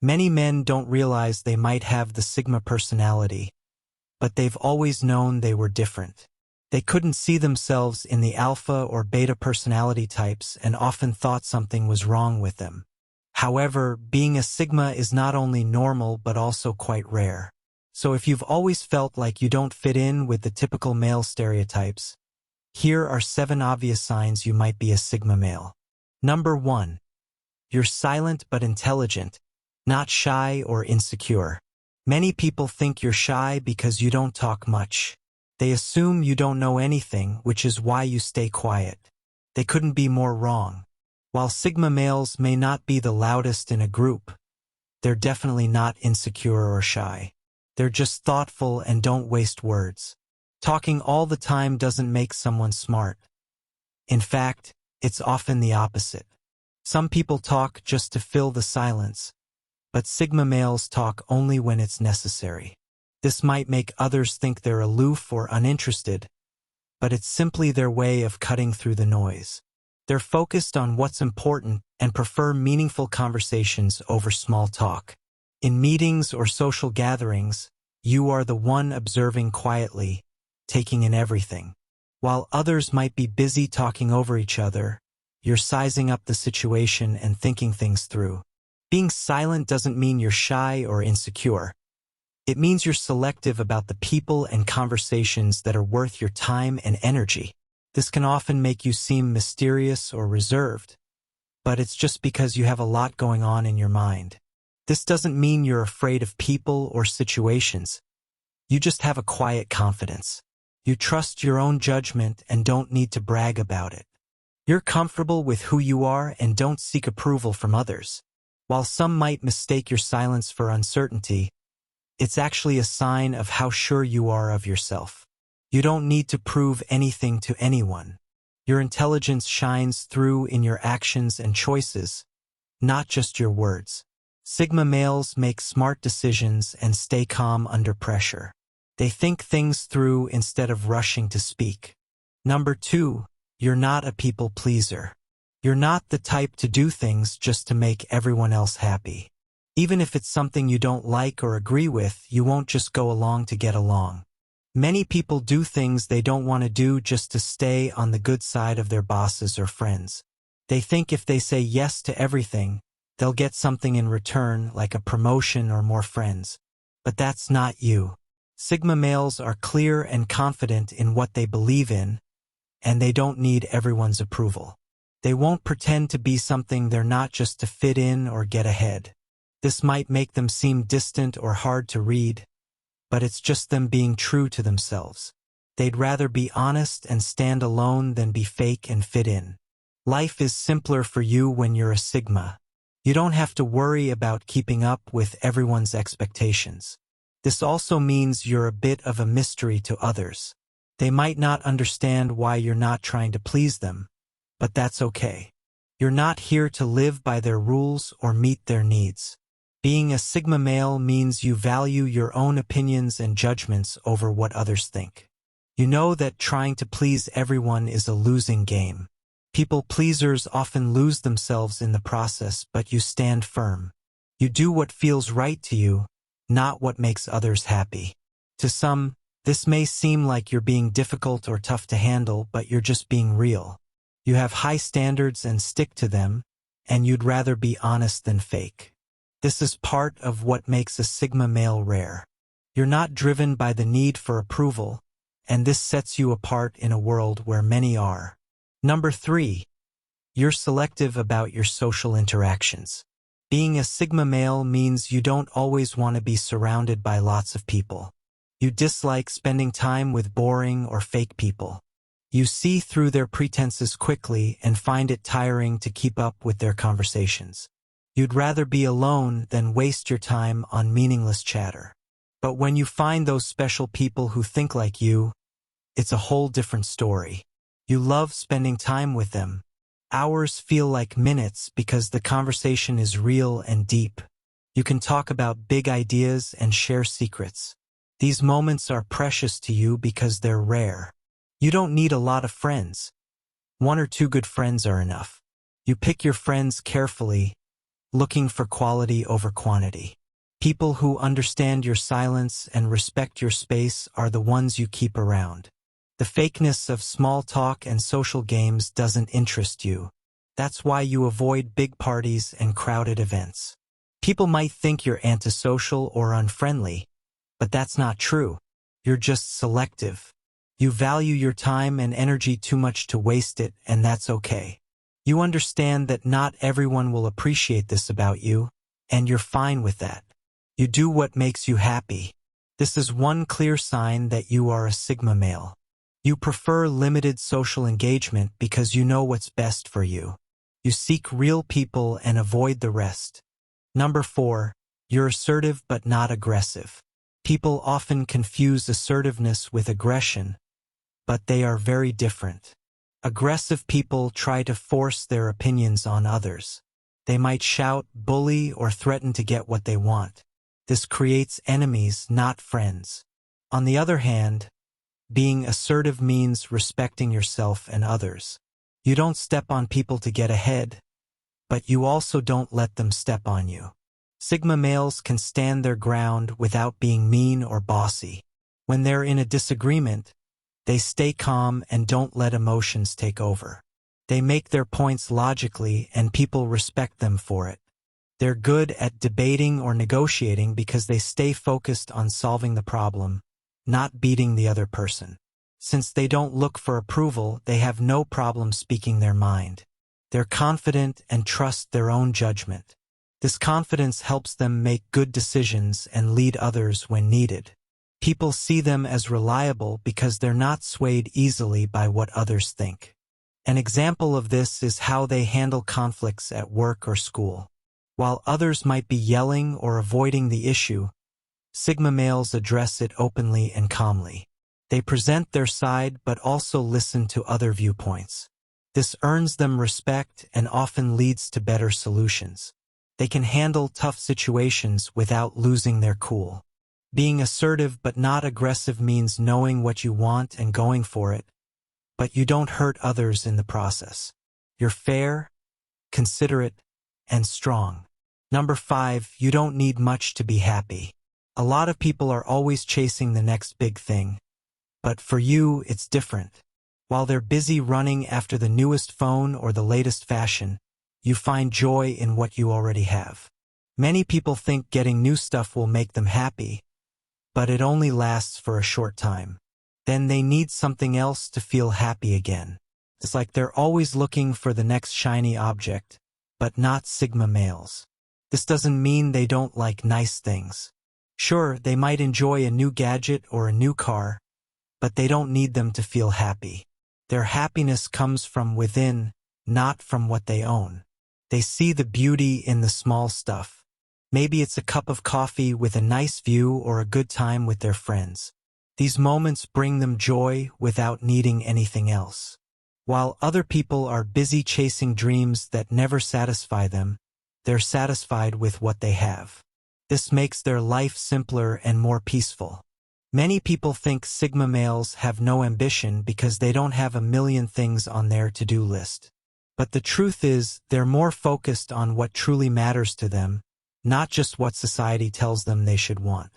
Many men don't realize they might have the Sigma personality, but they've always known they were different. They couldn't see themselves in the alpha or beta personality types and often thought something was wrong with them. However, being a Sigma is not only normal but also quite rare. So if you've always felt like you don't fit in with the typical male stereotypes, here are 7 obvious signs you might be a Sigma male. Number 1. You're silent but intelligent, not shy or insecure. Many people think you're shy because you don't talk much. They assume you don't know anything, which is why you stay quiet. They couldn't be more wrong. While Sigma males may not be the loudest in a group, they're definitely not insecure or shy. They're just thoughtful and don't waste words. Talking all the time doesn't make someone smart. In fact, it's often the opposite. Some people talk just to fill the silence, but Sigma males talk only when it's necessary. This might make others think they're aloof or uninterested, but it's simply their way of cutting through the noise. They're focused on what's important and prefer meaningful conversations over small talk. In meetings or social gatherings, you are the one observing quietly, taking in everything. While others might be busy talking over each other, you're sizing up the situation and thinking things through. Being silent doesn't mean you're shy or insecure. It means you're selective about the people and conversations that are worth your time and energy. This can often make you seem mysterious or reserved, but it's just because you have a lot going on in your mind. This doesn't mean you're afraid of people or situations. You just have a quiet confidence. You trust your own judgment and don't need to brag about it. You're comfortable with who you are and don't seek approval from others. While some might mistake your silence for uncertainty, it's actually a sign of how sure you are of yourself. You don't need to prove anything to anyone. Your intelligence shines through in your actions and choices, not just your words. Sigma males make smart decisions and stay calm under pressure. They think things through instead of rushing to speak. Number 2, you're not a people pleaser. You're not the type to do things just to make everyone else happy. Even if it's something you don't like or agree with, you won't just go along to get along. Many people do things they don't want to do just to stay on the good side of their bosses or friends. They think if they say yes to everything, they'll get something in return, like a promotion or more friends. But that's not you. Sigma males are clear and confident in what they believe in, and they don't need everyone's approval. They won't pretend to be something they're not just to fit in or get ahead. This might make them seem distant or hard to read, but it's just them being true to themselves. They'd rather be honest and stand alone than be fake and fit in. Life is simpler for you when you're a Sigma. You don't have to worry about keeping up with everyone's expectations. This also means you're a bit of a mystery to others. They might not understand why you're not trying to please them, but that's okay. You're not here to live by their rules or meet their needs. Being a Sigma male means you value your own opinions and judgments over what others think. You know that trying to please everyone is a losing game. People pleasers often lose themselves in the process, but you stand firm. You do what feels right to you, not what makes others happy. To some, this may seem like you're being difficult or tough to handle, but you're just being real. You have high standards and stick to them, and you'd rather be honest than fake. This is part of what makes a Sigma male rare. You're not driven by the need for approval, and this sets you apart in a world where many are. Number 3, you're selective about your social interactions. Being a Sigma male means you don't always want to be surrounded by lots of people. You dislike spending time with boring or fake people. You see through their pretenses quickly and find it tiring to keep up with their conversations. You'd rather be alone than waste your time on meaningless chatter. But when you find those special people who think like you, it's a whole different story. You love spending time with them. Hours feel like minutes because the conversation is real and deep. You can talk about big ideas and share secrets. These moments are precious to you because they're rare. You don't need a lot of friends. 1 or 2 good friends are enough. You pick your friends carefully, looking for quality over quantity. People who understand your silence and respect your space are the ones you keep around. The fakeness of small talk and social games doesn't interest you. That's why you avoid big parties and crowded events. People might think you're antisocial or unfriendly, but that's not true. You're just selective. You value your time and energy too much to waste it, and that's okay. You understand that not everyone will appreciate this about you, and you're fine with that. You do what makes you happy. This is one clear sign that you are a Sigma male. You prefer limited social engagement because you know what's best for you. You seek real people and avoid the rest. Number 4, you're assertive but not aggressive. People often confuse assertiveness with aggression, but they are very different. Aggressive people try to force their opinions on others. They might shout, bully, or threaten to get what they want. This creates enemies, not friends. On the other hand, being assertive means respecting yourself and others. You don't step on people to get ahead, but you also don't let them step on you. Sigma males can stand their ground without being mean or bossy. When they're in a disagreement, they stay calm and don't let emotions take over. They make their points logically and people respect them for it. They're good at debating or negotiating because they stay focused on solving the problem, not beating the other person. Since they don't look for approval, they have no problem speaking their mind. They're confident and trust their own judgment. This confidence helps them make good decisions and lead others when needed. People see them as reliable because they're not swayed easily by what others think. An example of this is how they handle conflicts at work or school. While others might be yelling or avoiding the issue, Sigma males address it openly and calmly. They present their side but also listen to other viewpoints. This earns them respect and often leads to better solutions. They can handle tough situations without losing their cool. Being assertive but not aggressive means knowing what you want and going for it, but you don't hurt others in the process. You're fair, considerate, and strong. Number 5, you don't need much to be happy. A lot of people are always chasing the next big thing, but for you, it's different. While they're busy running after the newest phone or the latest fashion, you find joy in what you already have. Many people think getting new stuff will make them happy, but it only lasts for a short time. Then they need something else to feel happy again. It's like they're always looking for the next shiny object, but not Sigma males. This doesn't mean they don't like nice things. Sure, they might enjoy a new gadget or a new car, but they don't need them to feel happy. Their happiness comes from within, not from what they own. They see the beauty in the small stuff. Maybe it's a cup of coffee with a nice view or a good time with their friends. These moments bring them joy without needing anything else. While other people are busy chasing dreams that never satisfy them, they're satisfied with what they have. This makes their life simpler and more peaceful. Many people think Sigma males have no ambition because they don't have a million things on their to-do list. But the truth is, they're more focused on what truly matters to them, not just what society tells them they should want.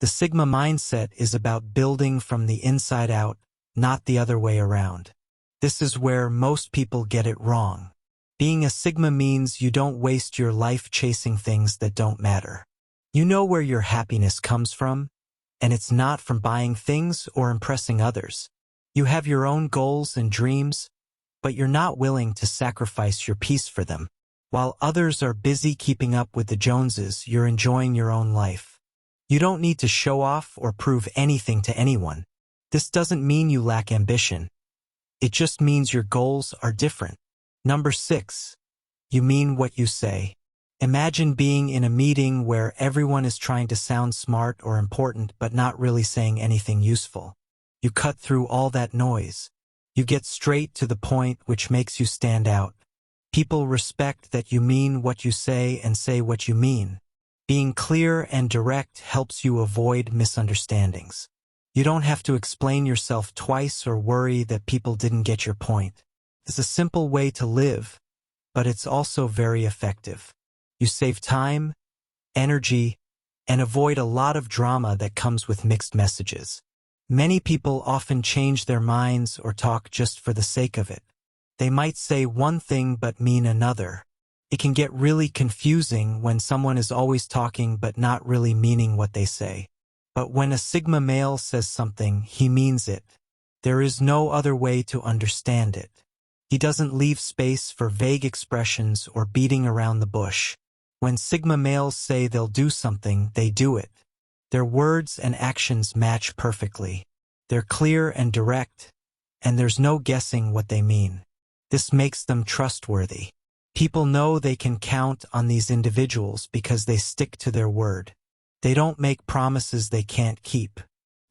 The Sigma mindset is about building from the inside out, not the other way around. This is where most people get it wrong. Being a Sigma means you don't waste your life chasing things that don't matter. You know where your happiness comes from, and it's not from buying things or impressing others. You have your own goals and dreams, but you're not willing to sacrifice your peace for them. While others are busy keeping up with the Joneses, you're enjoying your own life. You don't need to show off or prove anything to anyone. This doesn't mean you lack ambition. It just means your goals are different. Number 6, you mean what you say. Imagine being in a meeting where everyone is trying to sound smart or important but not really saying anything useful. You cut through all that noise. You get straight to the point, which makes you stand out. People respect that you mean what you say and say what you mean. Being clear and direct helps you avoid misunderstandings. You don't have to explain yourself twice or worry that people didn't get your point. It's a simple way to live, but it's also very effective. You save time, energy, and avoid a lot of drama that comes with mixed messages. Many people often change their minds or talk just for the sake of it. They might say one thing but mean another. It can get really confusing when someone is always talking but not really meaning what they say. But when a Sigma male says something, he means it. There is no other way to understand it. He doesn't leave space for vague expressions or beating around the bush. When Sigma males say they'll do something, they do it. Their words and actions match perfectly. They're clear and direct, and there's no guessing what they mean. This makes them trustworthy. People know they can count on these individuals because they stick to their word. They don't make promises they can't keep.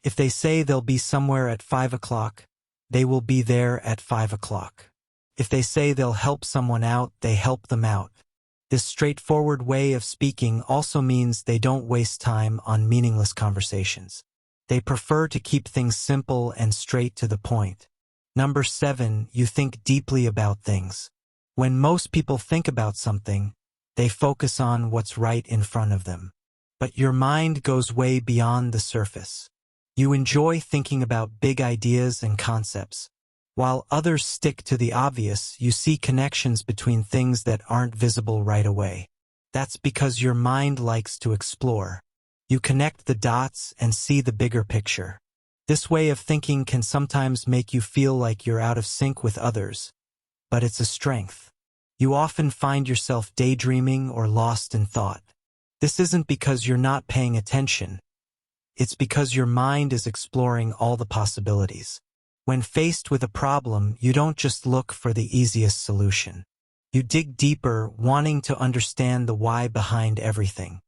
If they say they'll be somewhere at 5 o'clock, they will be there at 5 o'clock. If they say they'll help someone out, they help them out. This straightforward way of speaking also means they don't waste time on meaningless conversations. They prefer to keep things simple and straight to the point. Number 7, you think deeply about things. When most people think about something, they focus on what's right in front of them. But your mind goes way beyond the surface. You enjoy thinking about big ideas and concepts. While others stick to the obvious, you see connections between things that aren't visible right away. That's because your mind likes to explore. You connect the dots and see the bigger picture. This way of thinking can sometimes make you feel like you're out of sync with others, but it's a strength. You often find yourself daydreaming or lost in thought. This isn't because you're not paying attention. It's because your mind is exploring all the possibilities. When faced with a problem, you don't just look for the easiest solution. You dig deeper, wanting to understand the why behind everything.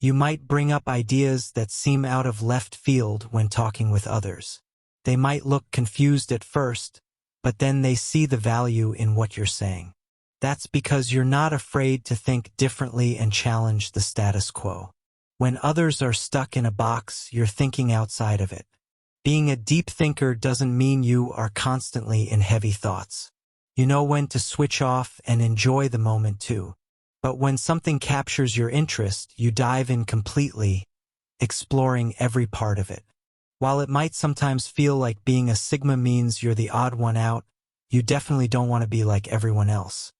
You might bring up ideas that seem out of left field when talking with others. They might look confused at first, but then they see the value in what you're saying. That's because you're not afraid to think differently and challenge the status quo. When others are stuck in a box, you're thinking outside of it. Being a deep thinker doesn't mean you are constantly in heavy thoughts. You know when to switch off and enjoy the moment too. But when something captures your interest, you dive in completely, exploring every part of it. While it might sometimes feel like being a Sigma means you're the odd one out, you definitely don't want to be like everyone else.